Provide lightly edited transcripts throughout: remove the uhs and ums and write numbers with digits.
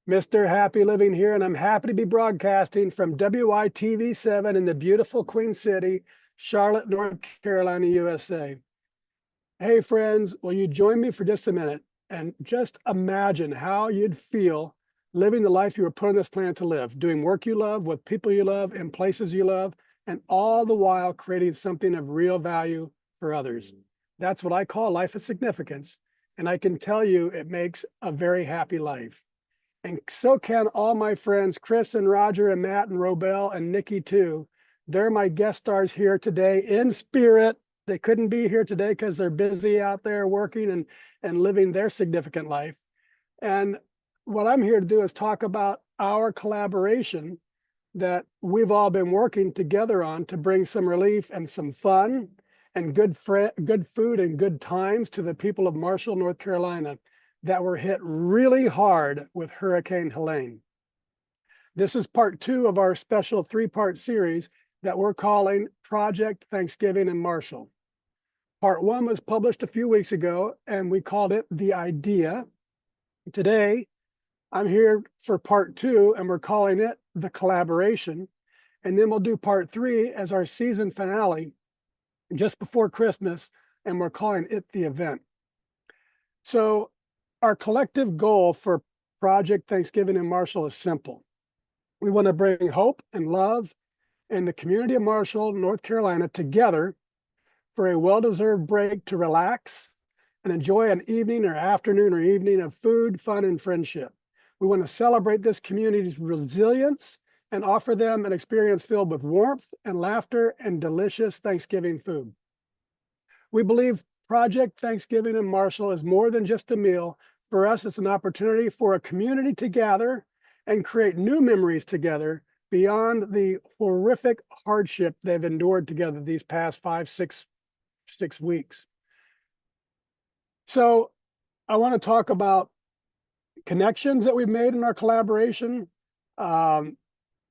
Mr. Happy Living here, and I'm happy to be broadcasting from WITV7 in the beautiful Queen City, Charlotte, North Carolina, USA. Hey, friends, will you join me for just a minute and just imagine how you'd feel living the life you were put on this planet to live, doing work you love, with people you love, in places you love, and all the while creating something of real value for others. That's what I call life of significance, and I can tell you it makes a very happy life. And so can all my friends, Chris and Rodger and Matt and Robel and Nikki too. They're my guest stars here today in spirit. They couldn't be here today because they're busy out there working and living their significant life. And what I'm here to do is talk about our collaboration that we've all been working together on to bring some relief and some fun and good food and good times to the people of Marshall, North Carolina, that were hit really hard with Hurricane Helene. This is part 2 of our special 3-part series that we're calling Project Thanksgiving in Marshall. Part 1 was published a few weeks ago, and we called it The Idea. Today, I'm here for part 2, and we're calling it The Collaboration. And then we'll do part 3 as our season finale just before Christmas, and we're calling it The Event. So, our collective goal for Project Thanksgiving in Marshall is simple. We want to bring hope and love in the community of Marshall, North Carolina, together for a well-deserved break to relax and enjoy an evening or afternoon or evening of food, fun, and friendship. We want to celebrate this community's resilience and offer them an experience filled with warmth and laughter and delicious Thanksgiving food. We believe Project Thanksgiving in Marshall is more than just a meal. For us, it's an opportunity for a community to gather and create new memories together beyond the horrific hardship they've endured together these past 5-6 weeks. So I want to talk about connections that we've made in our collaboration, and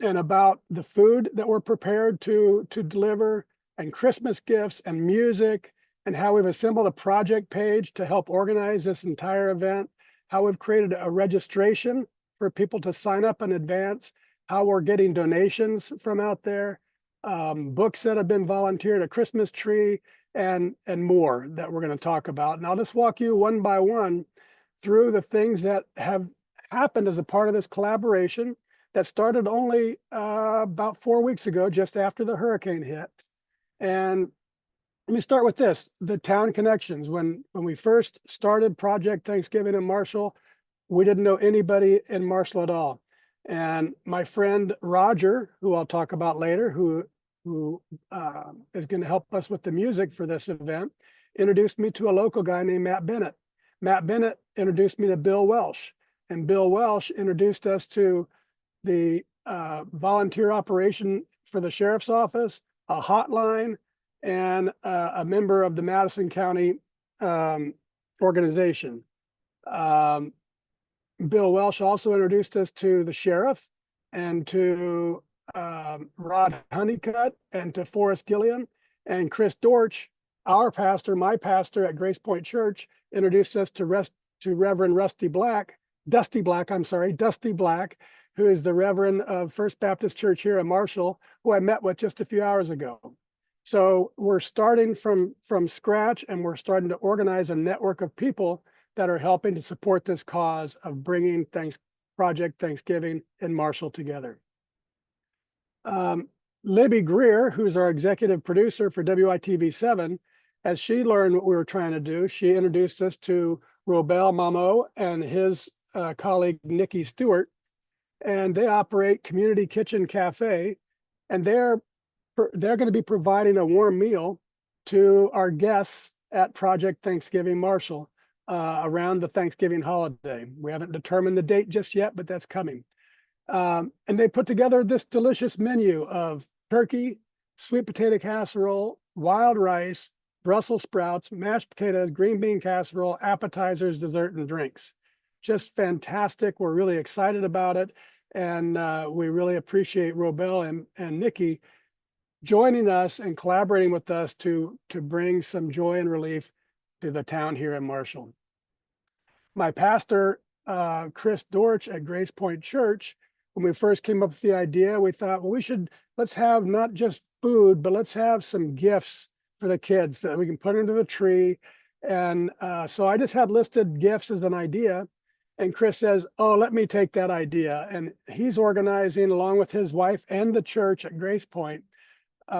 about the food that we're prepared to deliver, and Christmas gifts and music, and how we've assembled a project page to help organize this entire event, how we've created a registration for people to sign up in advance, how we're getting donations from out there, books that have been volunteered, a Christmas tree, and more that we're going to talk about. And I'll just walk you one by one through the things that have happened as a part of this collaboration that started only about 4 weeks ago, just after the hurricane hit. And let me start with this, the town connections. When we first started Project Thanksgiving in Marshall, we didn't know anybody in Marshall at all. And my friend Rodger, who I'll talk about later, who is going to help us with the music for this event, introduced me to a local guy named Matt Bennett. Matt Bennett introduced me to Bill Welsh, and Bill Welsh introduced us to the volunteer operation for the sheriff's office, a hotline, and a member of the Madison County organization. Bill Welsh also introduced us to the sheriff and to Rod Honeycutt and to Forrest Gilliam, and Chris Dortch, our pastor, my pastor at Grace Point Church, introduced us to Reverend Dusty Black, who is the Reverend of First Baptist Church here in Marshall, who I met with just a few hours ago. So we're starting from scratch, and we're starting to organize a network of people that are helping to support this cause of bringing Project Thanksgiving in Marshall together. Libby Greer, who's our executive producer for WITV7, as she learned what we were trying to do, she introduced us to Robel Mamo and his colleague Nikki Stewart, and they operate Community Kitchen Cafe, and they're going to be providing a warm meal to our guests at Project Thanksgiving Marshall around the Thanksgiving holiday. We haven't determined the date just yet, but that's coming. And they put together this delicious menu of turkey, sweet potato casserole, wild rice, Brussels sprouts, mashed potatoes, green bean casserole, appetizers, dessert, and drinks. Just fantastic. We're really excited about it. And we really appreciate Robel and Nikki joining us and collaborating with us to bring some joy and relief to the town here in Marshall. My pastor Chris Dortch at Grace Point Church, when we first came up with the idea, we thought, well, let's have not just food, but let's have some gifts for the kids that we can put under the tree. And so I just had listed gifts as an idea. And Chris says, oh, let me take that idea. And he's organizing along with his wife and the church at Grace Point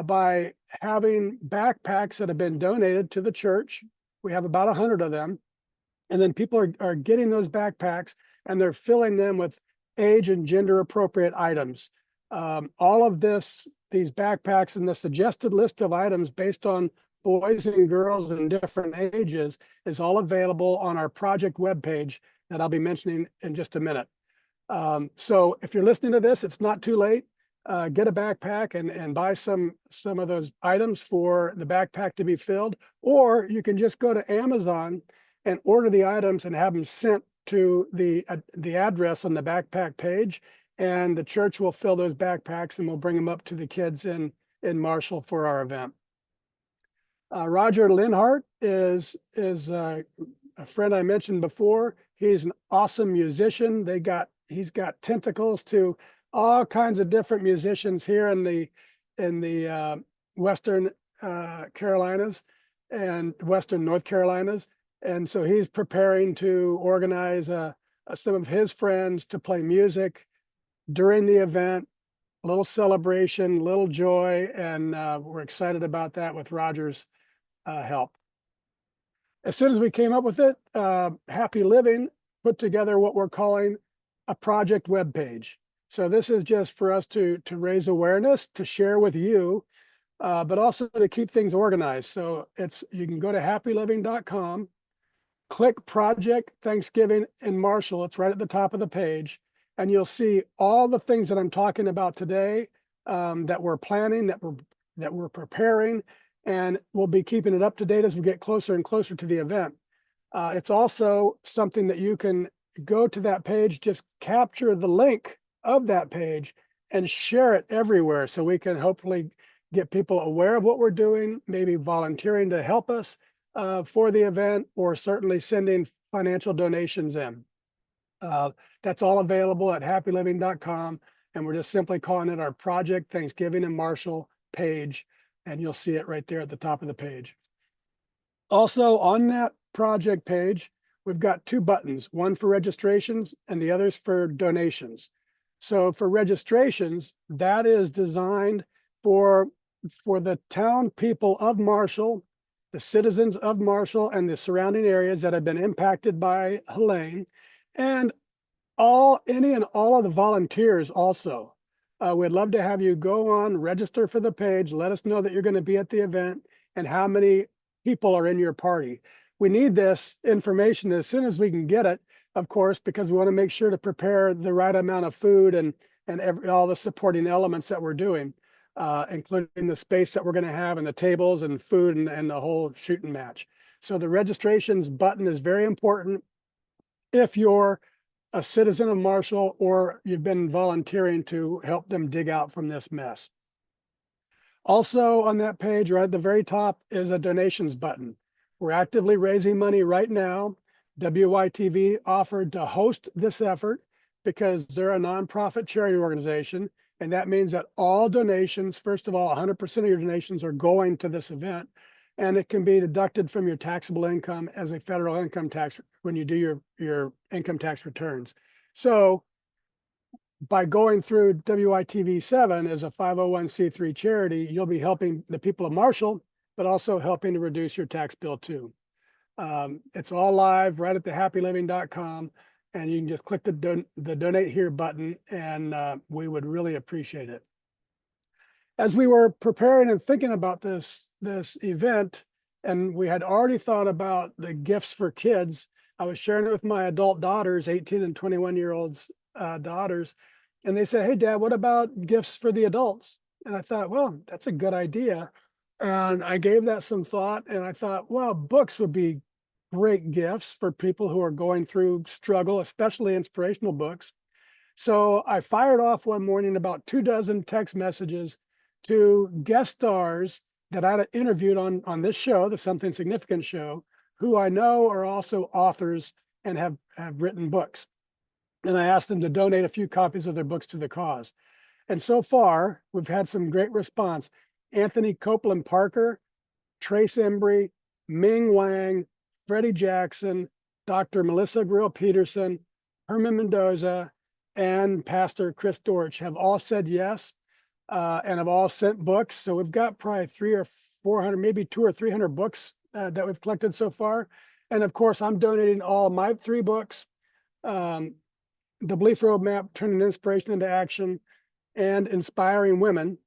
by having backpacks that have been donated to the church. We have about 100 of them. And then people are getting those backpacks and they're filling them with age and gender appropriate items. All of these backpacks and the suggested list of items based on boys and girls in different ages is all available on our project webpage that I'll be mentioning in just a minute. So if you're listening to this, it's not too late. Get a backpack and buy some of those items for the backpack to be filled, or you can just go to Amazon and order the items and have them sent to the address on the backpack page, and the church will fill those backpacks and we'll bring them up to the kids in Marshall for our event. Rodger Linhart is a friend I mentioned before. He's an awesome musician. He's got tentacles to all kinds of different musicians here in the Western Carolinas and Western North Carolinas. And so he's preparing to organize some of his friends to play music during the event, a little celebration, little joy, and we're excited about that with Rodger's help. As soon as we came up with it, Happy Living put together what we're calling a project webpage. So this is just for us to raise awareness, to share with you, but also to keep things organized. So you can go to happyliving.com, click Project Thanksgiving in Marshall. It's right at the top of the page. And you'll see all the things that I'm talking about today that we're planning, that we're preparing, and we'll be keeping it up to date as we get closer and closer to the event. It's also something that you can go to that page, just capture the link of that page and share it everywhere so we can hopefully get people aware of what we're doing, maybe volunteering to help us for the event, or certainly sending financial donations in. That's all available at happyliving.com, and we're just simply calling it our Project Thanksgiving in Marshall page, and you'll see it right there at the top of the page. Also on that project page, we've got two buttons, one for registrations and the other's for donations. So for registrations, that is designed for the town people of Marshall, the citizens of Marshall and the surrounding areas that have been impacted by Helene, and any and all of the volunteers also. We'd love to have you go on, register for the page, let us know that you're going to be at the event and how many people are in your party. We need this information as soon as we can get it, of course, because we want to make sure to prepare the right amount of food and all the supporting elements that we're doing, including the space that we're going to have and the tables and food and the whole shooting match. So the registrations button is very important if you're a citizen of Marshall or you've been volunteering to help them dig out from this mess. Also on that page, right at the very top, is a donations button. We're actively raising money right now. WYTV offered to host this effort because they're a nonprofit charity organization. And that means that all donations, first of all, 100% of your donations are going to this event. And it can be deducted from your taxable income as a federal income tax when you do your income tax returns. So by going through WITV 7 as a 501c3 charity, you'll be helping the people of Marshall, but also helping to reduce your tax bill too. It's all live right at the happyliving.com, and you can just click the donate here button, and we would really appreciate it. As we were preparing and thinking about this event, and we had already thought about the gifts for kids, I was sharing it with my adult daughters, 18 and 21-year-olds daughters, and they said, hey, Dad, what about gifts for the adults? And I thought, well, that's a good idea. And I gave that some thought, and I thought, well, books would be great gifts for people who are going through struggle, especially inspirational books. So I fired off one morning about 24 text messages to guest stars that I interviewed on this show, the Something Significant show, who I know are also authors and have written books. and I asked them to donate a few copies of their books to the cause. And so far, we've had some great response. Anthony Copeland Parker, Trace Embry, Ming Wang, Freddie Jackson, Dr. Melissa Grill Peterson, Herman Mendoza, and Pastor Chris Dortch have all said yes, and have all sent books. So we've got probably 300 or 400, maybe 200 or 300 books that we've collected so far. And of course, I'm donating all my 3 books, The Belief Roadmap, Turning Inspiration into Action, and Inspiring Women.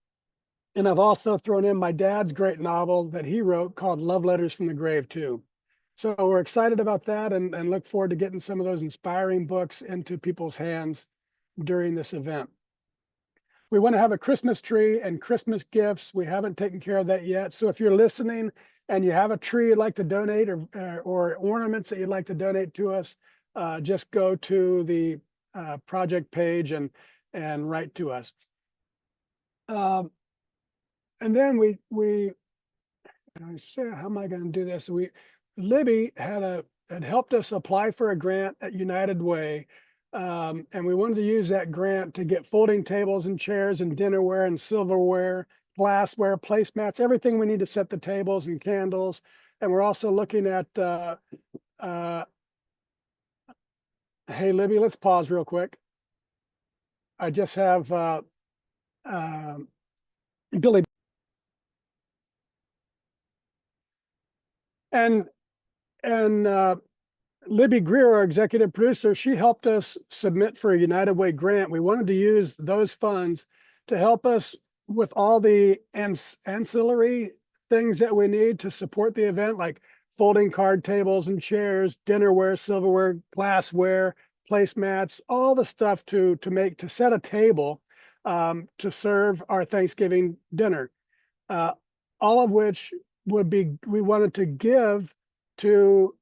And I've also thrown in my dad's great novel that he wrote called Love Letters from the Grave too. So we're excited about that and look forward to getting some of those inspiring books into people's hands during this event. We want to have a Christmas tree and Christmas gifts. We haven't taken care of that yet. So if you're listening and you have a tree you'd like to donate or ornaments that you'd like to donate to us, just go to the project page and write to us. And then how am I going to do this? Libby had helped us apply for a grant at United Way. And we wanted to use that grant to get folding tables and chairs and dinnerware and silverware, glassware, placemats, everything we need to set the tables and candles. And we're also looking at, hey, Libby, let's pause real quick. I just have Billy. And Libby Greer, our executive producer, she helped us submit for a United Way grant. We wanted to use those funds to help us with all the ancillary things that we need to support the event, like folding card tables and chairs, dinnerware, silverware, glassware, placemats, all the stuff to set a table to serve our Thanksgiving dinner. All of which we wanted to give to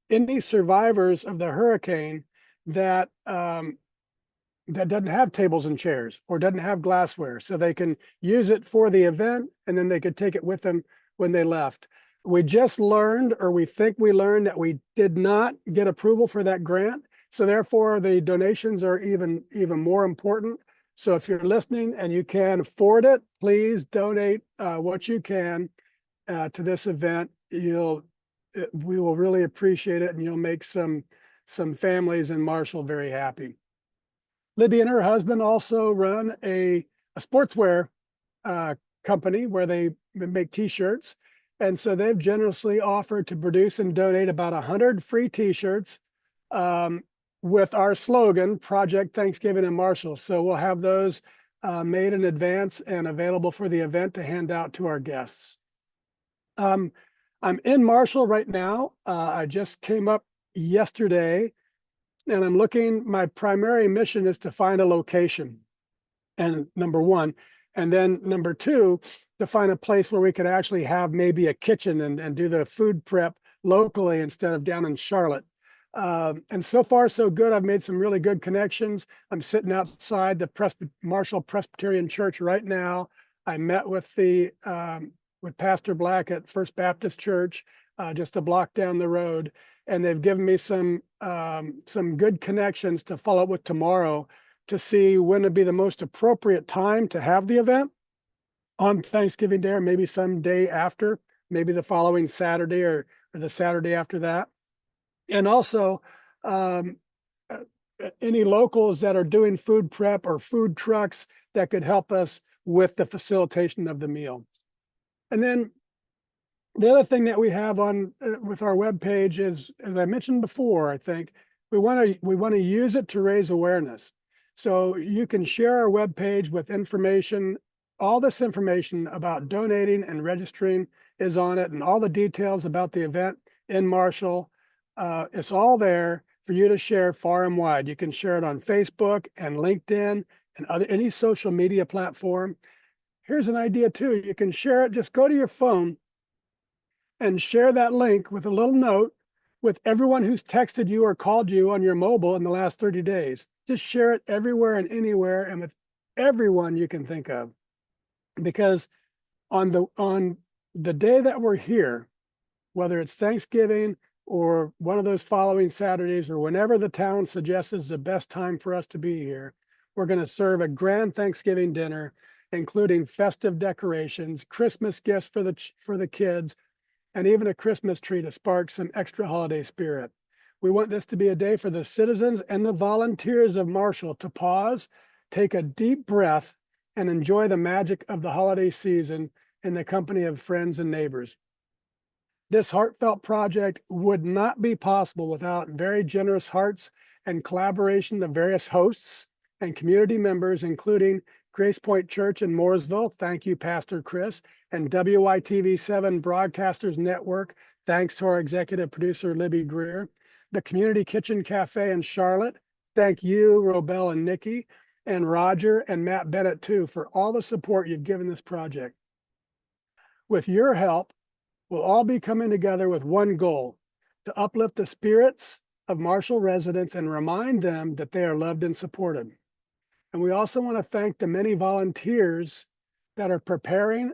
any survivors of the hurricane that doesn't have tables and chairs or doesn't have glassware, so they can use it for the event and then they could take it with them when they left. We just learned, or we think we learned, that we did not get approval for that grant, so therefore the donations are even more important. So if you're listening and you can afford it, please donate what you can to this event. We will really appreciate it, and you'll make some families in Marshall very happy. Libby and her husband also run a sportswear company where they make t-shirts. And so they've generously offered to produce and donate about 100 free t-shirts with our slogan, Project Thanksgiving in Marshall. So we'll have those made in advance and available for the event to hand out to our guests. I'm in Marshall right now. I just came up yesterday, and I'm looking. My primary mission is to find a location, and number one, and then number two, to find a place where we could actually have maybe a kitchen and do the food prep locally instead of down in Charlotte. And so far, so good. I've made some really good connections. I'm sitting outside the Marshall Presbyterian Church right now. I met with with Pastor Black at First Baptist Church, just a block down the road, and they've given me some good connections to follow up with tomorrow to see when would be the most appropriate time to have the event on Thanksgiving Day, or maybe some day after, maybe the following Saturday or the Saturday after that. And also any locals that are doing food prep or food trucks that could help us with the facilitation of the meal. And then the other thing that we have on with our webpage is, as I mentioned before, I think we want to use it to raise awareness. So you can share our webpage with information. All this information about donating and registering is on it, and all the details about the event in Marshall. It's all there for you to share far and wide. You can share it on Facebook and LinkedIn and any social media platform. Here's an idea too. You can share it. Just go to your phone and share that link with a little note with everyone who's texted you or called you on your mobile in the last 30 days. Just share it everywhere and anywhere and with everyone you can think of. Because on the day that we're here, whether it's Thanksgiving or one of those following Saturdays, or whenever the town suggests is the best time for us to be here, we're going to serve a grand Thanksgiving dinner, including festive decorations, Christmas gifts for the kids, and even a Christmas tree to spark some extra holiday spirit. We want this to be a day for the citizens and the volunteers of Marshall to pause, take a deep breath, and enjoy the magic of the holiday season in the company of friends and neighbors. This heartfelt project would not be possible without very generous hearts and collaboration of various hosts and community members, including Grace Point Church in Mooresville. Thank you, Pastor Chris, and WITV7 Broadcasters Network. Thanks to our executive producer, Libby Greer. The Community Kitchen Cafe in Charlotte. Thank you, Robel and Nikki, and Rodger and Matt Bennett, too, for all the support you've given this project. With your help, we'll all be coming together with one goal: to uplift the spirits of Marshall residents and remind them that they are loved and supported. And we also want to thank the many volunteers that are preparing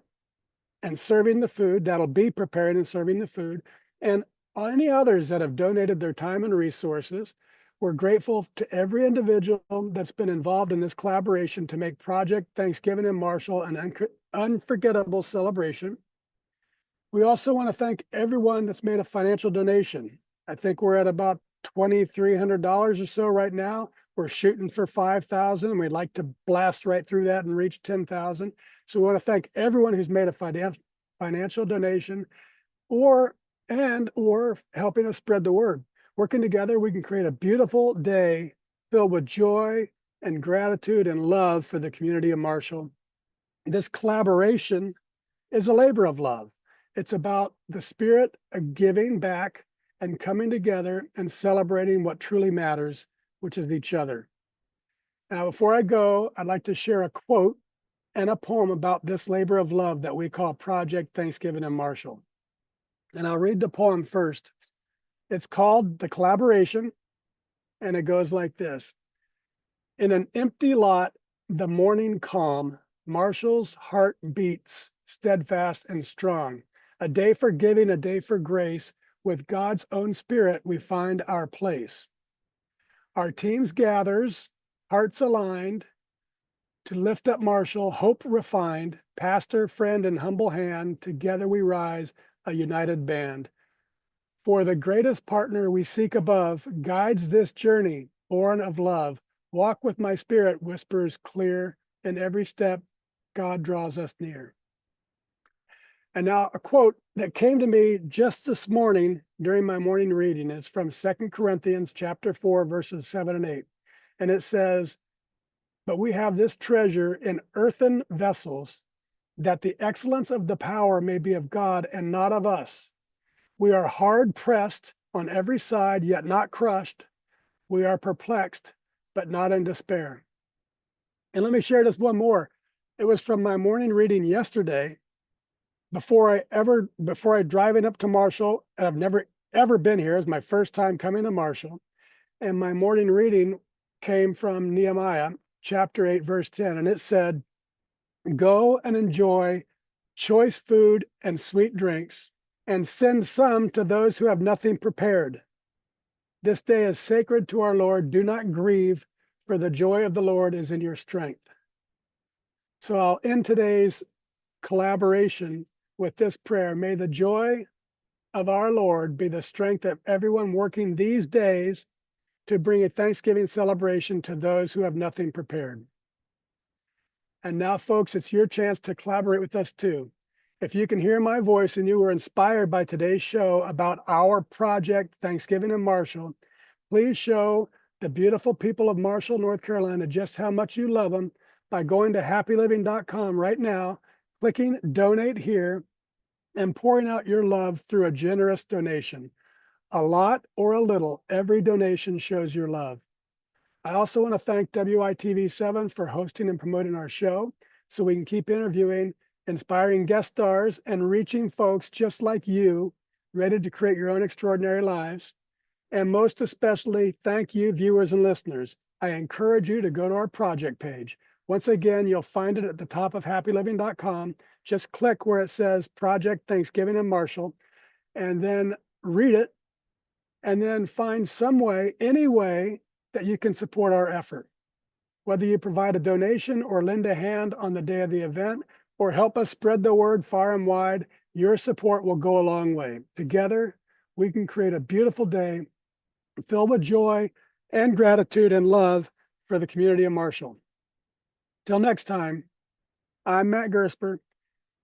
and serving the food, that'll be preparing and serving the food, and any others that have donated their time and resources. We're grateful to every individual that's been involved in this collaboration to make Project Thanksgiving in Marshall an unforgettable celebration. We also want to thank everyone that's made a financial donation. I think we're at about $2,300 or so right now. We're shooting for 5,000, and we'd like to blast right through that and reach 10,000. So we want to thank everyone who's made a financial donation or helping us spread the word. Working together, we can create a beautiful day filled with joy and gratitude and love for the community of Marshall. This collaboration is a labor of love. It's about the spirit of giving back and coming together and celebrating what truly matters, which is each other. Now, before I go, I'd like to share a quote and a poem about this labor of love that we call Project Thanksgiving in Marshall. And I'll read the poem first. It's called The Collaboration, and it goes like this. In an empty lot, the morning calm, Marshall's heart beats, steadfast and strong. A day for giving, a day for grace. With God's own spirit, we find our place. Our teams gathers, hearts aligned, to lift up Marshall, hope refined, pastor, friend, and humble hand, together we rise, a united band. For the greatest partner we seek above guides this journey, born of love. Walk with my spirit, whispers clear, in every step, God draws us near. And now a quote that came to me just this morning during my morning reading is from 2 Corinthians chapter 4, verses 7 and 8. And it says, but we have this treasure in earthen vessels, that the excellence of the power may be of God and not of us. We are hard pressed on every side, yet not crushed. We are perplexed, but not in despair. And let me share this one more. It was from my morning reading yesterday. Before I driving up to Marshall, and I've never ever been here. It's my first time coming to Marshall. And my morning reading came from Nehemiah chapter 8, verse 10. And it said, go and enjoy choice food and sweet drinks, and send some to those who have nothing prepared. This day is sacred to our Lord. Do not grieve, for the joy of the Lord is in your strength. So I'll end today's collaboration with this prayer. May the joy of our Lord be the strength of everyone working these days to bring a Thanksgiving celebration to those who have nothing prepared. And now, folks, it's your chance to collaborate with us too. If you can hear my voice and you were inspired by today's show about our project, Thanksgiving in Marshall, please show the beautiful people of Marshall, North Carolina, just how much you love them by going to happyliving.com right now, clicking donate here, and pouring out your love through a generous donation. A lot or a little, every donation shows your love. I also want to thank WITV7 for hosting and promoting our show so we can keep interviewing inspiring guest stars and reaching folks just like you, ready to create your own extraordinary lives. And most especially, thank you, viewers and listeners. I encourage you to go to our project page. Once again, you'll find it at the top of happyliving.com. Just click where it says Project Thanksgiving in Marshall, and then read it and then find some way, any way that you can support our effort. Whether you provide a donation or lend a hand on the day of the event, or help us spread the word far and wide, your support will go a long way. Together, we can create a beautiful day filled with joy and gratitude and love for the community of Marshall. Till next time, I'm Matt Gersper.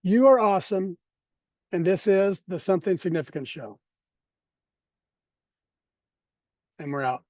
You are awesome, and this is the Something Significant Show. And we're out.